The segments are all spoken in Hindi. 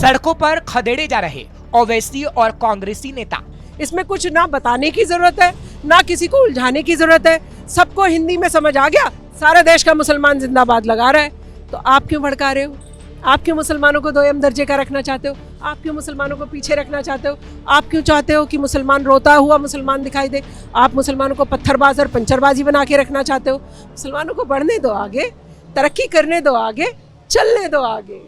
सड़कों पर खदेड़े जा रहे ओवैसी और कांग्रेसी नेता। इसमें कुछ ना बताने की जरूरत है, ना किसी को उलझाने की जरूरत है। सबको हिंदी में समझ आ गया, सारा देश का मुसलमान जिंदाबाद लगा रहा है। तो आप क्यों भड़का रहे हो? आप क्यों मुसलमानों को दोयम दर्जे का रखना चाहते हो? आप क्यों मुसलमानों को पीछे रखना चाहते हो? आप क्यों चाहते हो कि मुसलमान रोता हुआ मुसलमान दिखाई दे? आप मुसलमानों को पत्थरबाज और पंचरबाजी बना के रखना चाहते हो? मुसलमानों को बढ़ने दो आगे, तरक्की करने दो आगे, चलने दो आगे।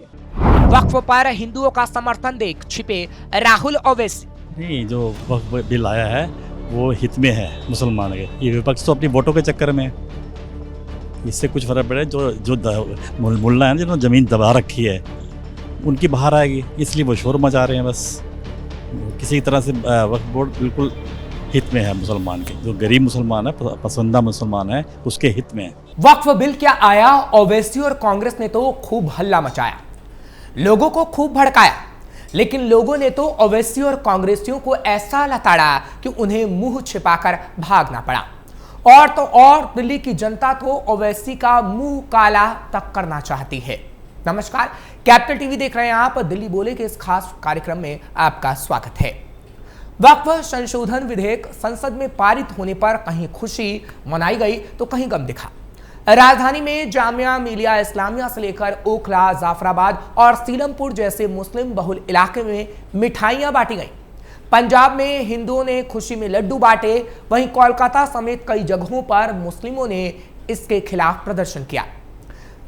वक्फ पर हिंदुओं का समर्थन देख छिपे राहुल ओवैसी। नहीं, जो वक्फ बिल आया है वो हित में है मुसलमान के। ये विपक्ष तो अपनी वोटों के चक्कर में, इससे कुछ फर्क पड़े। जो मुल्ला है जिन्होंने ज़मीन दबा रखी है उनकी बाहर आएगी, इसलिए वो शोर मचा रहे हैं। बस किसी तरह से वक्फ बोर्ड बिल्कुल हित में है मुसलमान के। जो गरीब मुसलमान है, पसंदीदा मुसलमान है, उसके हित में है। वक्फ बिल क्या आया, ओवैसी और कांग्रेस ने तो खूब हल्ला मचाया, लोगों को खूब भड़काया, लेकिन लोगों ने तो ओवैसी और कांग्रेसियों को ऐसा लताड़ा कि उन्हें मुंह छिपाकर भागना पड़ा। और तो और दिल्ली की जनता तो ओवैसी का मुंह काला तक करना चाहती है। नमस्कार, कैपिटल टीवी देख रहे हैं आप। दिल्ली बोले के इस खास कार्यक्रम में आपका स्वागत है। वक्फ संशोधन विधेयक संसद में पारित होने पर कहीं खुशी मनाई गई तो कहीं गम दिखा। राजधानी में जामिया मिलिया इस्लामिया से लेकर ओखला, जाफराबाद और सीलमपुर जैसे मुस्लिम बहुल इलाके में मिठाइयां बांटी गईं। पंजाब में हिंदुओं ने खुशी में लड्डू बांटे, वहीं कोलकाता समेत कई जगहों पर मुस्लिमों ने इसके खिलाफ प्रदर्शन किया।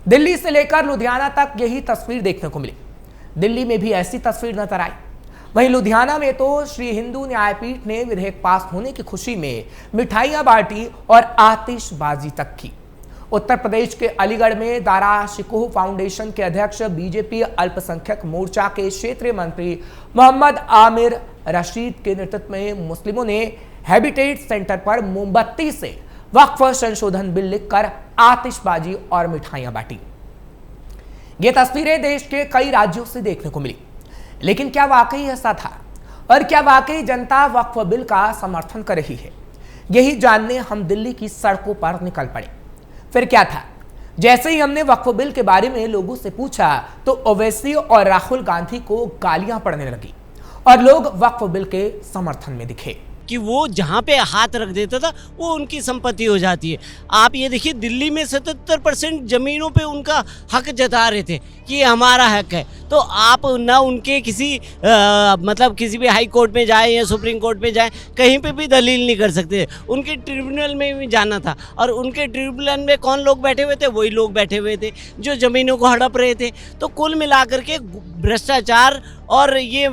दिल्ली से लेकर लुधियाना तक यही तस्वीर देखने को मिली। दिल्ली में भी ऐसी तस्वीर नजर आई। वहीं लुधियाना में तो श्री हिंदू न्यायपीठ ने विधेयक पास होने की खुशी में मिठाइयां बांटी और आतिशबाजी तक की। उत्तर प्रदेश के अलीगढ़ में दारा शिकोह फाउंडेशन के अध्यक्ष, बीजेपी अल्पसंख्यक मोर्चा के क्षेत्रीय मंत्री मोहम्मद आमिर रशीद के नेतृत्व में मुस्लिमों ने हैबिटेट सेंटर पर मोमबत्ती से वक्फ संशोधन बिल लिखकर आतिशबाजी और मिठाइयां बांटी। ये तस्वीरें देश के कई राज्यों से देखने को मिली, लेकिन क्या वाकई ऐसा था? और क्या वाकई जनता वक्फ बिल का समर्थन कर रही है? यही जानने हम दिल्ली की सड़कों पर निकल पड़े। फिर क्या था? जैसे ही हमने वक्फ बिल के बारे में लोगों से पूछा तो ओवैसी और राहुल गांधी को गालियां पड़ने लगी और लोग वक्फ बिल के समर्थन में दिखे कि वो जहाँ पे हाथ रख देता था वो उनकी संपत्ति हो जाती है। आप ये देखिए, दिल्ली में 77% ज़मीनों पे उनका हक जता रहे थे कि ये हमारा हक है। तो आप ना उनके किसी मतलब किसी भी हाई कोर्ट में जाए या सुप्रीम कोर्ट में जाए, कहीं पे भी दलील नहीं कर सकते। उनके ट्रिब्यूनल में भी जाना था, और उनके ट्रिब्यूनल में कौन लोग बैठे हुए थे? वही लोग बैठे हुए थे जो ज़मीनों को हड़प रहे थे। तो कुल मिलाकर के भ्रष्टाचार और ये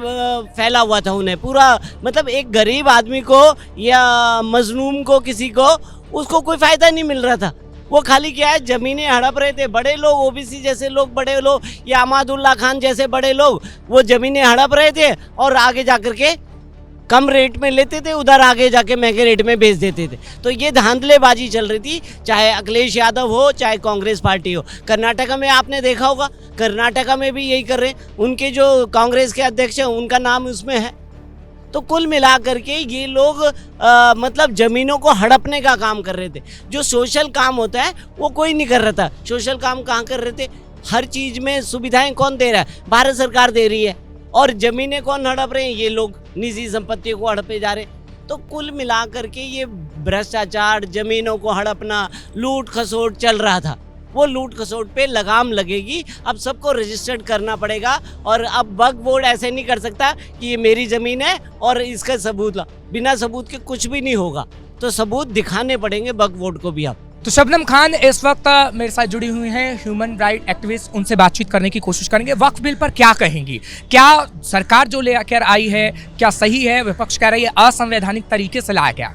फैला हुआ था उन्हें पूरा। मतलब एक गरीब आदमी को या मजलूम को, किसी को, उसको कोई फायदा नहीं मिल रहा था। वो खाली क्या है, जमीनें हड़प रहे थे। बड़े लोग, ओबीसी जैसे लोग, बड़े लोग या अमादुल्ला खान जैसे बड़े लोग, वो जमीनें हड़प रहे थे और आगे जाकर के कम रेट में लेते थे, उधर आगे जाके महंगे रेट में बेच देते थे। तो ये धांधलेबाजी चल रही थी, चाहे अखिलेश यादव हो, चाहे कांग्रेस पार्टी हो। कर्नाटका में आपने देखा होगा, कर्नाटका में भी यही कर रहे हैं। उनके जो कांग्रेस के अध्यक्ष हैं उनका नाम उसमें है। तो कुल मिलाकर के ये लोग मतलब ज़मीनों को हड़पने का काम कर रहे थे। जो सोशल काम होता है वो कोई नहीं कर रहा था। सोशल काम कहाँ कर रहे थे? हर चीज़ में सुविधाएं कौन दे रहा है? भारत सरकार दे रही है। और ज़मीनें कौन हड़प रहे हैं? ये लोग निजी संपत्तियों को हड़पे जा रहे। तो कुल मिलाकर के ये भ्रष्टाचार, ज़मीनों को हड़पना, लूट खसोट चल रहा था। वो लूट खसोट पे लगाम लगेगी। अब सबको रजिस्टर्ड करना पड़ेगा, और अब वक्फ बोर्ड ऐसे नहीं कर सकता कि ये मेरी ज़मीन है और इसका सबूत ला। बिना सबूत के कुछ भी नहीं होगा। तो सबूत दिखाने पड़ेंगे वक्फ बोर्ड को भी। अब तो शबनम खान इस वक्त मेरे साथ जुड़ी हुई हैं, ह्यूमन राइट एक्टिविस्ट। उनसे बातचीत करने की कोशिश करेंगे। वक्फ बिल पर क्या कहेंगी? क्या सरकार जो लेकर आई है क्या सही है? विपक्ष कह रही है असंवैधानिक तरीके से लाया गया।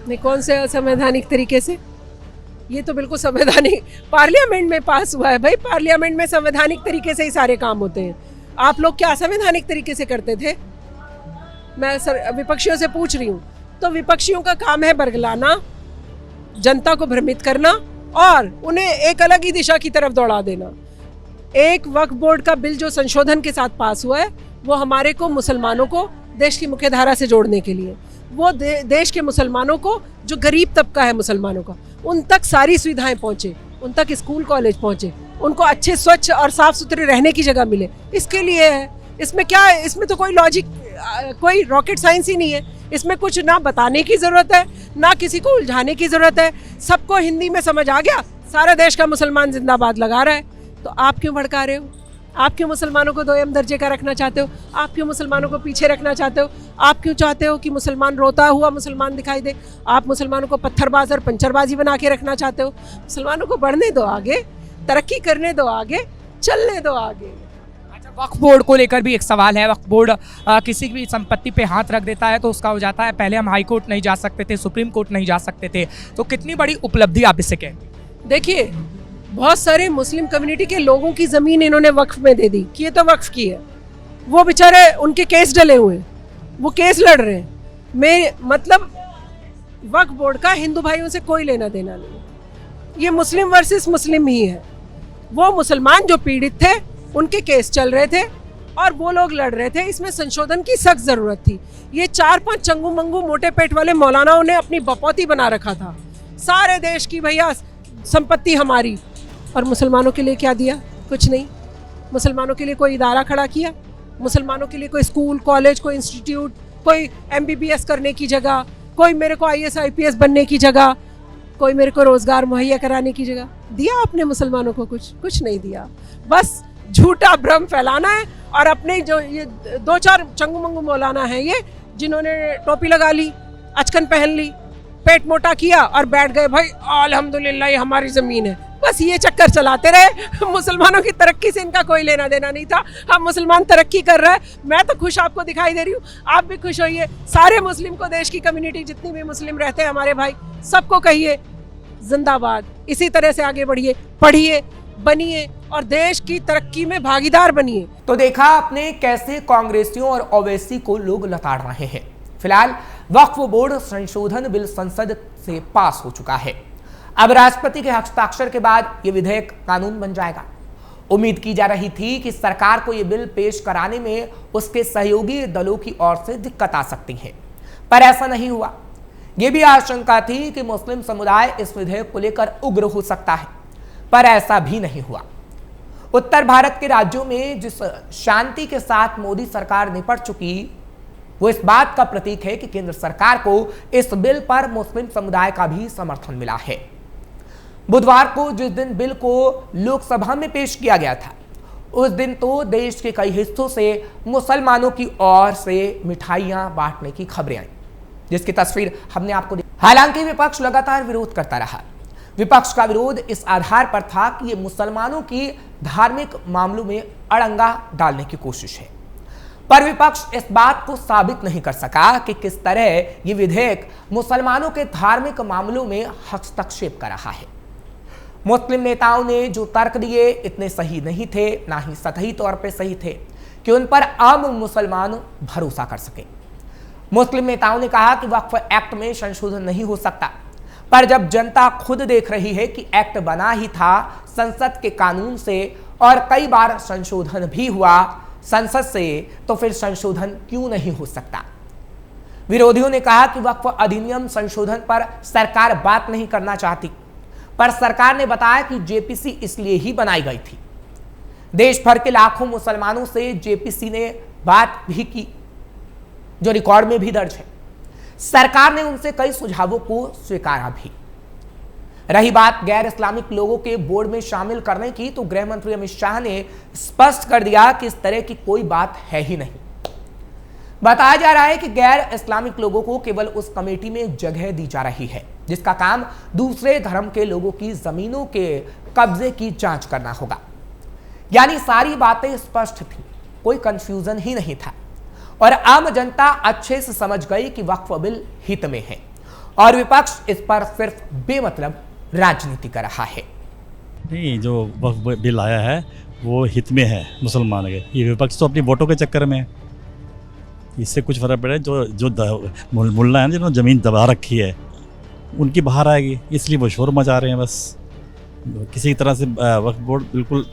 नहीं, कौन से असंवैधानिक तरीके से? ये तो बिल्कुल संवैधानिक, पार्लियामेंट में पास हुआ है भाई। पार्लियामेंट में संवैधानिक तरीके से ही सारे काम होते हैं। आप लोग क्या असंवैधानिक तरीके से करते थे? मैं विपक्षियों से पूछ रही हूँ। तो विपक्षियों का काम है बरगलाना, जनता को भ्रमित करना और उन्हें एक अलग ही दिशा की तरफ दौड़ा देना। एक वक्फ बोर्ड का बिल जो संशोधन के साथ पास हुआ है वो हमारे को, मुसलमानों को देश की मुख्य धारा से जोड़ने के लिए, वो देश के मुसलमानों को, जो गरीब तबका है मुसलमानों का, उन तक सारी सुविधाएं पहुंचे, उन तक स्कूल कॉलेज पहुंचे, उनको अच्छे स्वच्छ और साफ सुथरे रहने की जगह मिले, इसके लिए है। इसमें क्या है, इसमें तो कोई लॉजिक, कोई रॉकेट साइंस ही नहीं है। इसमें कुछ ना बताने की ज़रूरत है, ना किसी को उलझाने की ज़रूरत है। सबको हिंदी में समझ आ गया, सारा देश का मुसलमान जिंदाबाद लगा रहा है। तो आप क्यों भड़का रहे हो? आप क्यों मुसलमानों को दोयम दर्जे का रखना चाहते हो? आप क्यों मुसलमानों को पीछे रखना चाहते हो? आप क्यों चाहते हो कि मुसलमान रोता हुआ मुसलमान दिखाई दे? आप मुसलमानों को पत्थरबाज और पंचरबाजी बना के रखना चाहते हो? मुसलमानों को बढ़ने दो आगे, तरक्की करने दो आगे, चलने दो आगे। अच्छा, वक्फ बोर्ड को लेकर भी एक सवाल है। वक्फ बोर्ड किसी भी संपत्ति पे हाथ रख देता है तो उसका हो जाता है, पहले हम हाई कोर्ट नहीं जा सकते थे, सुप्रीम कोर्ट नहीं जा सकते थे, तो कितनी बड़ी उपलब्धि आप इससे कहें? देखिए, बहुत सारे मुस्लिम कम्युनिटी के लोगों की ज़मीन इन्होंने वक्फ में दे दी कि ये तो वक्फ की है। वो बेचारे, उनके केस डले हुए हैं, वो केस लड़ रहे हैं। मैं मतलब वक्फ बोर्ड का हिंदू भाइयों से कोई लेना देना नहीं। ये मुस्लिम वर्सेस मुस्लिम ही है। वो मुसलमान जो पीड़ित थे उनके केस चल रहे थे और वो लोग लड़ रहे थे। इसमें संशोधन की सख्त ज़रूरत थी। ये 4-5 चंगू मंगू मोटे पेट वाले मौलानाओं ने अपनी बपौती बना रखा था, सारे देश की भैया संपत्ति हमारी। और मुसलमानों के लिए क्या दिया? कुछ नहीं। मुसलमानों के लिए कोई इदारा खड़ा किया? मुसलमानों के लिए कोई स्कूल, कॉलेज, कोई इंस्टीट्यूट, कोई MBBS करने की जगह, कोई मेरे को IAS IPS बनने की जगह, कोई मेरे को रोज़गार मुहैया कराने की जगह दिया आपने मुसलमानों को? कुछ नहीं दिया। बस झूठा भ्रम फैलाना है। और अपने जो ये 2-4 चंगू मंगू मौलाना हैं, ये जिन्होंने टोपी लगा ली, अचकन पहन ली, पेट मोटा किया और बैठ गए, भाई अल्हम्दुलिल्लाह ये हमारी ज़मीन है। बस ये चक्कर चलाते रहे। मुसलमानों की तरक्की से इनका कोई लेना देना नहीं था। हम मुसलमान तरक्की कर रहा है, मैं तो खुश आपको दिखाई दे रही हूँ, आप भी खुश होइए। सारे मुस्लिम को, देश की कम्युनिटी जितनी भी मुस्लिम रहते हैं हमारे भाई, सबको कहिए जिंदाबाद। इसी तरह से आगे बढ़िए, पढ़िए, बनिए और देश की तरक्की में भागीदार बनिए। तो देखा आपने कैसे कांग्रेसियों और ओवैसी को लोग लताड़ रहे हैं। फिलहाल वक्फ बोर्ड संशोधन बिल संसद से पास हो चुका है। अब राष्ट्रपति के हस्ताक्षर के बाद यह विधेयक कानून बन जाएगा। उम्मीद की जा रही थी कि सरकार को यह बिल पेश कराने में उसके सहयोगी दलों की ओर से दिक्कत आ सकती है, पर ऐसा नहीं हुआ। यह भी आशंका थी कि मुस्लिम समुदाय इस विधेयक को लेकर उग्र हो सकता है, पर ऐसा भी नहीं हुआ। उत्तर भारत के राज्यों में जिस शांति के साथ मोदी सरकार निपट चुकी, वो इस बात का प्रतीक है कि केंद्र सरकार को इस बिल पर मुस्लिम समुदाय का भी समर्थन मिला है। बुधवार को जिस दिन बिल को लोकसभा में पेश किया गया था, उस दिन तो देश के कई हिस्सों से मुसलमानों की ओर से मिठाइयां बांटने की खबरें आई, जिसकी तस्वीर हमने आपको दी। हालांकि विपक्ष लगातार विरोध करता रहा। विपक्ष का विरोध इस आधार पर था कि ये मुसलमानों की धार्मिक मामलों में अड़ंगा डालने की कोशिश है, पर विपक्ष इस बात को साबित नहीं कर सका कि किस तरह ये विधेयक मुसलमानों के धार्मिक मामलों में हस्तक्षेप कर रहा है। मुस्लिम नेताओं ने जो तर्क दिए इतने सही नहीं थे, ना ही सतही तौर पर सही थे कि उन पर आम मुसलमान भरोसा कर सके। मुस्लिम नेताओं ने कहा कि वक्फ एक्ट में संशोधन नहीं हो सकता, पर जब जनता खुद देख रही है कि एक्ट बना ही था संसद के कानून से और कई बार संशोधन भी हुआ संसद से, तो फिर संशोधन क्यों नहीं हो सकता। विरोधियों ने कहा कि वक्फ अधिनियम संशोधन पर सरकार बात नहीं करना चाहती, पर सरकार ने बताया कि जेपीसी इसलिए ही बनाई गई थी। देश भर के लाखों मुसलमानों से जेपीसी ने बात भी की, जो रिकॉर्ड में भी दर्ज है। सरकार ने उनसे कई सुझावों को स्वीकारा भी। रही बात गैर इस्लामिक लोगों के बोर्ड में शामिल करने की, तो गृह मंत्री अमित शाह ने स्पष्ट कर दिया कि इस तरह की कोई बात है ही नहीं। बताया जा रहा है कि गैर इस्लामिक लोगों को केवल उस कमेटी में जगह दी जा रही है जिसका काम दूसरे धर्म के लोगों की जमीनों के कब्जे की जांच करना होगा। यानी सारी बातें स्पष्ट थी, कोई कंफ्यूजन ही नहीं था और आम जनता अच्छे से समझ गई कि वक्फ बिल हित में है और विपक्ष इस पर सिर्फ बेमतलब राजनीति कर रहा है। नहीं, जो वक्फ बिल आया है वो हित में है मुसलमान के। ये विपक्ष तो अपनी वोटों के चक्कर में है, इससे कुछ फर्क पड़े। जो मुल्ला है जिन्होंने ज़मीन दबा रखी है उनकी बाहर आएगी, इसलिए वो शोर मचा रहे हैं। बस किसी तरह से वक्फ बोर्ड बिल्कुल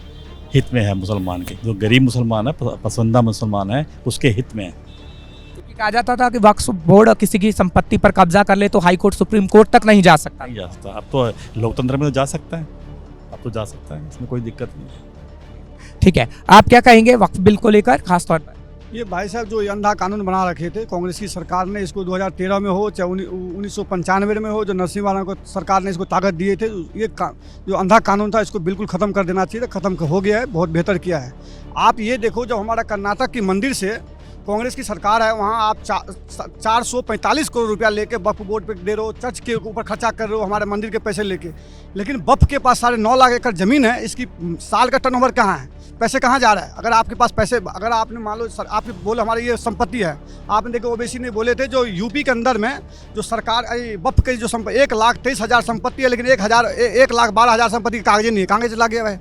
हित में है मुसलमान के। जो गरीब मुसलमान है, पसंदीदा मुसलमान है, उसके हित में है। क्योंकि कहा जाता था कि वक्फ बोर्ड किसी की संपत्ति पर कब्जा कर ले तो हाई कोर्ट, सुप्रीम कोर्ट तक नहीं जा सकता। नहीं जा सकता। अब तो लोकतंत्र में तो जा सकता है, अब तो जा सकता है, इसमें कोई दिक्कत नहीं। ठीक है, आप क्या कहेंगे वक्फ बिल को लेकर खासतौर पर? ये भाई साहब जो ये अंधा कानून बना रखे थे कांग्रेस की सरकार ने, इसको 2013 में हो चाहे 1995 में हो, जो नरसिंह राणा को सरकार ने इसको ताकत दिए थे, ये जो अंधा कानून था इसको बिल्कुल ख़त्म कर देना चाहिए था। ख़त्म हो गया है, बहुत बेहतर किया है। आप ये देखो, जब हमारा कर्नाटक की मंदिर से कांग्रेस की सरकार है, वहाँ आप 445 करोड़ रुपया लेके वक्फ बोर्ड पे दे रहे हो, चर्च के ऊपर खर्चा कर रहे हो, हमारे मंदिर के पैसे लेके। लेकिन वक्फ के पास 9.5 लाख एकड़ ज़मीन है, इसकी साल का टर्नओवर कहाँ है, पैसे कहाँ जा रहा है? अगर आपके पास पैसे, अगर आपने मान लो आपने बोले हमारी ये संपत्ति है, आपने देखो ओबीसी ने बोले थे जो यूपी के अंदर में जो सरकार वक्फ की जो 1,23,000 संपत्ति है, लेकिन 1,12,000 संपत्ति के कागज नहीं है। कहाँ चला गया भाई,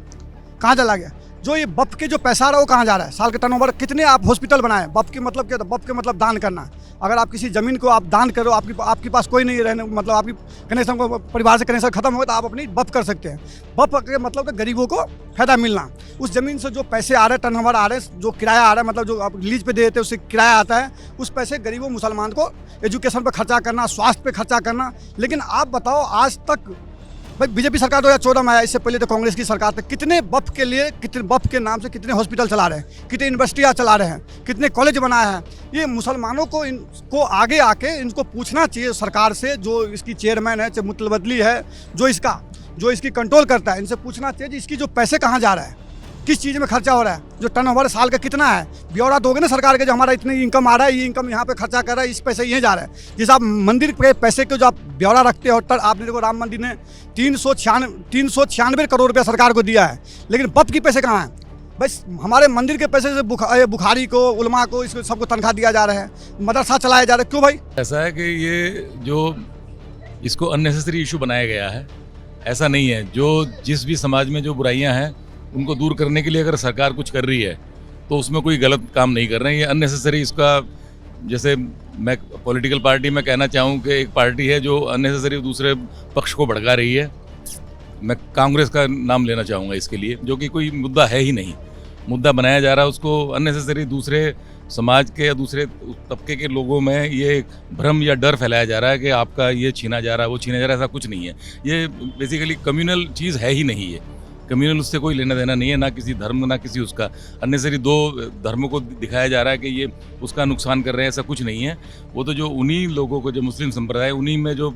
कहाँ चला गया? जो ये वक्फ के जो पैसा आ रहा है वो कहाँ जा रहा है? साल के टर्नओवर कितने आप हॉस्पिटल बनाए? वक्फ के मतलब क्या? वक्फ के मतलब दान करना। अगर आप किसी ज़मीन को आप दान करो, आपके पास कोई नहीं रहने, मतलब आपकी कनेक्शन को, परिवार से कनेक्शन खत्म हो तो आप अपनी वक्फ कर सकते हैं। वक्फ के मतलब गरीबों को फायदा मिलना। उस ज़मीन से जो पैसे आ रहे हैं, टर्नओवर आ रहे हैं, जो किराया आ रहा है, मतलब जो आप लीज पे दे देते हैं उससे किराया आता है, उस पैसे गरीबों मुसलमान को एजुकेशन पर खर्चा करना, स्वास्थ्य पे खर्चा करना। लेकिन आप बताओ, आज तक भाई बीजेपी सरकार 2014 में आया, इससे पहले तो कांग्रेस की सरकार थी, कितने वक्फ के लिए, कितने वक्फ के नाम से कितने हॉस्पिटल चला रहे हैं, कितने यूनिवर्सिटियाँ चला रहे हैं, कितने कॉलेज बनाए हैं। ये मुसलमानों को इनको आगे आके इनको पूछना चाहिए सरकार से, जो इसकी चेयरमैन है, चाहे मुतलबदली है, जो इसकी कंट्रोल करता है, इनसे पूछना चाहिए कि इसकी जो पैसे कहाँ जा रहा है, किस चीज़ में खर्चा हो रहा है, जो टर्नओवर साल का कितना है, ब्यौरा दोगे ना सरकार के, जो हमारा इतनी इनकम आ रहा है, ये इनकम यहाँ पे खर्चा कर रहा है, इस पैसे ये जा रहा है। जिस आप मंदिर के पैसे को जो आप ब्यौरा रखते हो, आपने देखो राम मंदिर ने 396 करोड़ रुपया सरकार को दिया है, लेकिन वक्फ की पैसे कहाँ हैं? बस हमारे मंदिर के पैसे से बुखारी को, उलमा को, इसको सबको तनख्वाह दिया जा रहा है, मदरसा चलाया जा रहा है। क्यों भाई? ऐसा है कि ये जो इसको अननेसेसरी इशू बनाया गया है, ऐसा नहीं है। जो जिस भी समाज में जो बुराइयां हैं उनको दूर करने के लिए अगर सरकार कुछ कर रही है तो उसमें कोई गलत काम नहीं कर रहे हैं। ये अननेसेसरी, इसका जैसे मैं पॉलिटिकल पार्टी में कहना चाहूँ कि एक पार्टी है जो अननेसेसरी दूसरे पक्ष को भड़का रही है, मैं कांग्रेस का नाम लेना चाहूँगा इसके लिए, जो कि कोई मुद्दा है ही नहीं। मुद्दा बनाया जा रहा है, उसको अननेसेसरी दूसरे समाज के या दूसरे तबके के लोगों में ये भ्रम या डर फैलाया जा रहा है कि आपका ये छीना जा रहा है, वो छीना जा रहा है। ऐसा कुछ नहीं है। ये बेसिकली कम्युनल चीज़ है ही नहीं है। कम्युनल उससे कोई लेना देना नहीं है, ना किसी धर्म ना किसी उसका। अननेसेसरी दो धर्मों को दिखाया जा रहा है कि ये उसका नुकसान कर रहे हैं, ऐसा कुछ नहीं है। वो तो जो उन्हीं लोगों को, जो मुस्लिम संप्रदाय, उन्हीं में जो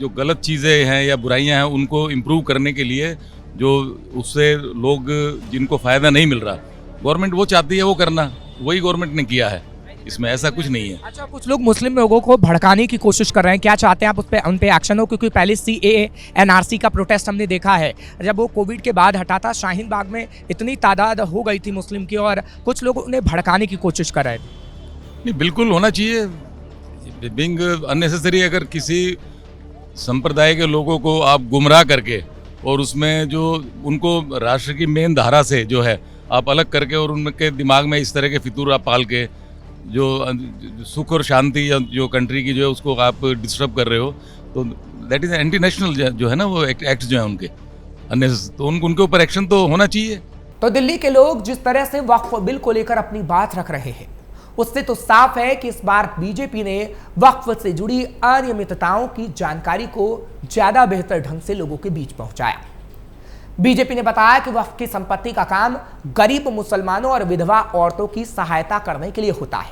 गलत चीज़ें हैं या बुराइयां हैं, उनको इम्प्रूव करने के लिए, जो उससे लोग जिनको फ़ायदा नहीं मिल रहा, गवर्नमेंट वो चाहती है वो करना, वही गवर्नमेंट ने किया है। इसमें ऐसा कुछ नहीं है। अच्छा, कुछ लोग मुस्लिम लोगों को भड़काने की कोशिश कर रहे हैं, क्या चाहते हैं आप उन पे एक्शन हो? क्योंकि पहले CAA NRC का प्रोटेस्ट हमने देखा है, जब वो कोविड के बाद हटा था, शाहीन बाग में इतनी तादाद हो गई थी मुस्लिम की, और कुछ लोग उन्हें भड़काने की कोशिश कर रहे थे। नहीं, बिल्कुल होना चाहिए। बिंग अननेसेसरी, अगर किसी संप्रदाय के लोगों को आप गुमराह करके और उसमें जो उनको राष्ट्र की मेन धारा से जो है आप अलग करके और उनके दिमाग में इस तरह के फितूर आप पाल के जो सुख और शांति या जो कंट्री की जो है उसको आप डिस्टर्ब कर रहे हो, तो दैट इज एंटी नेशनल जो है ना, वो एक्ट जो है उनके तो उनके ऊपर एक्शन तो होना चाहिए। तो दिल्ली के लोग जिस तरह से वक्फ बिल को लेकर अपनी बात रख रहे हैं, उससे तो साफ है कि इस बार बीजेपी ने वक्फ से जुड़ी अनियमितताओं की जानकारी को ज्यादा बेहतर ढंग से लोगों के बीच पहुंचाया। बीजेपी ने बताया कि वक्फ की संपत्ति का काम गरीब मुसलमानों और विधवा औरतों की सहायता करने के लिए होता है,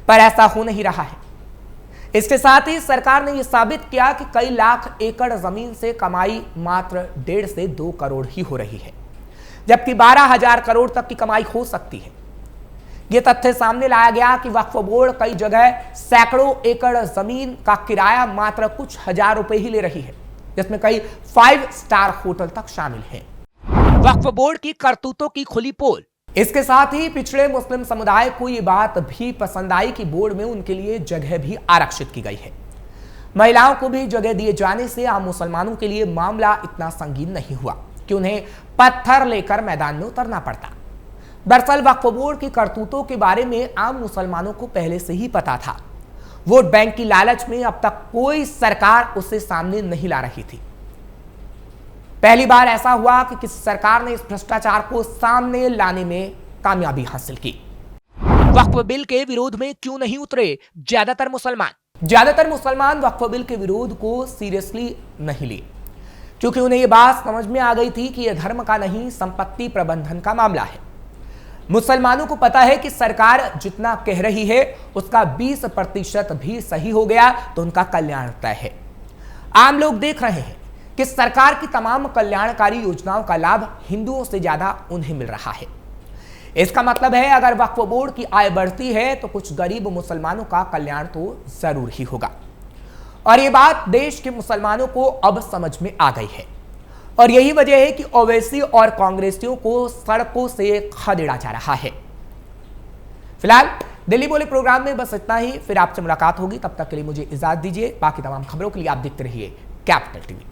पर ऐसा हो नहीं रहा है। इसके साथ ही सरकार ने यह साबित किया कि कई लाख एकड़ जमीन से कमाई मात्र 1.5 से 2 करोड़ ही हो रही है, जबकि 12,000 करोड़ तक की कमाई हो सकती है। यह तथ्य सामने लाया गया कि वक्फ बोर्ड कई जगह सैकड़ों एकड़ जमीन का किराया मात्र कुछ हजार रुपए ही ले रही है, जिसमें कई 5 स्टार होटल तक शामिल हैं। वक्फ बोर्ड की करतूतों की खुली पोल। इसके साथ ही पिछड़े मुस्लिम समुदाय को यह बात भी पसंद आई कि बोर्ड में उनके लिए जगह भी आरक्षित की गई है। महिलाओं को भी जगह दिए जाने से आम मुसलमानों के लिए मामला इतना संगीन नहीं हुआ कि उन्हें पत्थर लेकर मैदान में उतरना पड़ता। दरअसल वक्फ बोर्ड की करतूतों के बारे में आम मुसलमानों को पहले से ही पता था। वोट बैंक की लालच में अब तक कोई सरकार उसे सामने नहीं ला रही थी। पहली बार ऐसा हुआ कि किसी सरकार ने इस भ्रष्टाचार को सामने लाने में कामयाबी हासिल की। वक्फ बिल के विरोध में क्यों नहीं उतरे ज्यादातर मुसलमान वक्फ बिल के विरोध को सीरियसली नहीं लिए, क्योंकि उन्हें यह बात समझ में आ गई थी कि यह धर्म का नहीं, संपत्ति प्रबंधन का मामला है। मुसलमानों को पता है कि सरकार जितना कह रही है उसका 20% भी सही हो गया तो उनका कल्याण तय है। आम लोग देख रहे हैं कि सरकार की तमाम कल्याणकारी योजनाओं का लाभ हिंदुओं से ज्यादा उन्हें मिल रहा है। इसका मतलब है अगर वक्फ बोर्ड की आय बढ़ती है तो कुछ गरीब मुसलमानों का कल्याण तो जरूर ही होगा। और यह बात देश के मुसलमानों को अब समझ में आ गई है और यही वजह है कि ओवैसी और कांग्रेसियों को सड़कों से खदेड़ा जा रहा है। फिलहाल दिल्ली बोले प्रोग्राम में बस इतना ही, फिर आपसे मुलाकात होगी। तब तक के लिए मुझे इजाजत दीजिए। बाकी तमाम खबरों के लिए आप देखते रहिए कैपिटल टीवी।